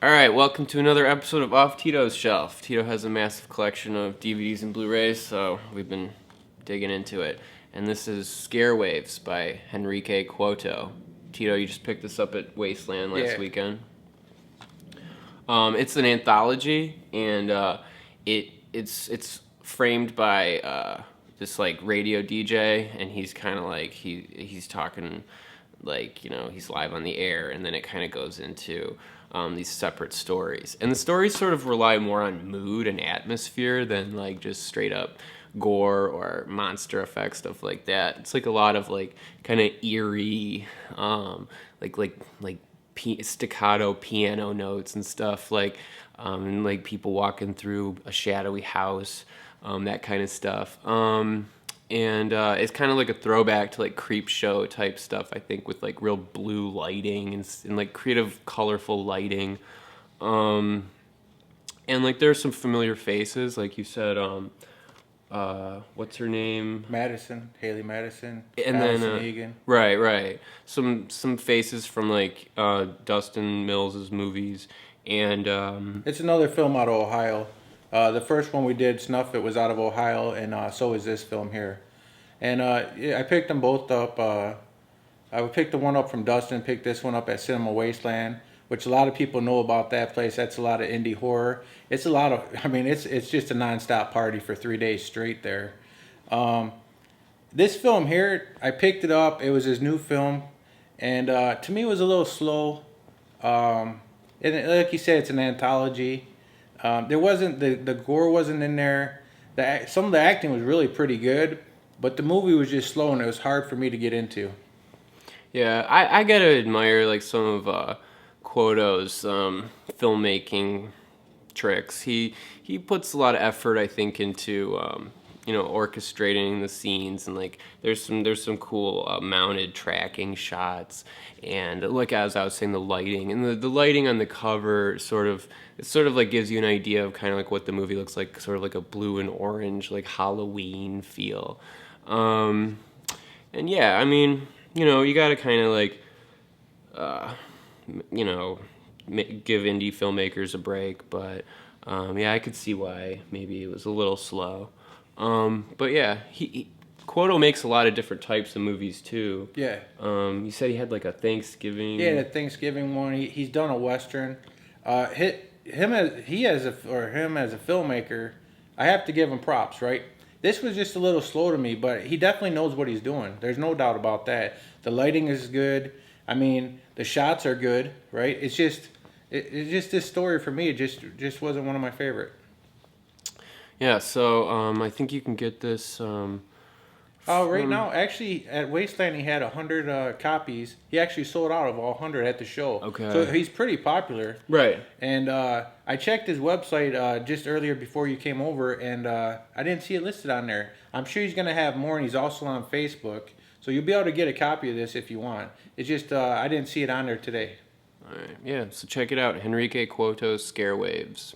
Alright, welcome to another episode of Off Tito's Shelf. Tito has a massive collection of DVDs and Blu-rays, so we've been digging into it. And this is Scarewaves by Henrique Cuoto. Tito, you just picked this up at Wasteland last weekend. It's an anthology, and it's framed by this like radio DJ, and he's kind of like he's talking like, you know, he's live on the air, and then it kind of goes into these separate stories. And the stories sort of rely more on mood and atmosphere than like just straight up gore or monster effects, stuff like that. It's like a lot of like kind of eerie, staccato piano notes and stuff, and like people walking through a shadowy house, that kind of stuff. And it's kind of like a throwback to like creep show type stuff, I think, with like real blue lighting and like creative, colorful lighting. And like there's some familiar faces, like you said. What's her name? Haley Madison, and Allison Egan. Right. Some faces from like Dustin Mills' movies, and it's another film out of Ohio. The first one we did, Snuff It, was out of Ohio, and so is this film here. And I picked them both up. I picked the one up from Dustin, picked this one up at Cinema Wasteland, which a lot of people know about that place. That's a lot of indie horror. It's a lot of, it's just a nonstop party for 3 days straight there. This film here, I picked it up. It was his new film, and to me it was a little slow. And like you said, it's an anthology. There wasn't the gore wasn't in there. Some of the acting was really pretty good, but the movie was just slow and it was hard for me to get into. Yeah, I gotta admire like some of Cuoto's filmmaking tricks. He puts a lot of effort, I think, into orchestrating the scenes, and like there's some cool mounted tracking shots, and like as I was saying, the lighting and the lighting on the cover sort of like gives you an idea of kind of like what the movie looks like, sort of like a blue and orange like Halloween feel. And yeah, I mean, you gotta kind of like give indie filmmakers a break, but yeah, I could see why maybe it was a little slow. But yeah, Cuoto makes a lot of different types of movies too. Yeah. You said he had like a Thanksgiving. Yeah, the Thanksgiving one. He's done a Western. Him as a filmmaker, I have to give him props, right? This was just a little slow to me, but he definitely knows what he's doing. There's no doubt about that. The lighting is good. I mean, the shots are good, right? It's just this story for me. It just wasn't one of my favorite. Yeah, so I think you can get this. Right now, actually, at Wasteland, he had 100 copies. He actually sold out of all 100 at the show. Okay. So he's pretty popular. Right. And I checked his website just earlier before you came over, and I didn't see it listed on there. I'm sure he's going to have more, and he's also on Facebook. So you'll be able to get a copy of this if you want. It's just I didn't see it on there today. All right. Yeah, so check it out. Henrique Cuoto's Scarewaves.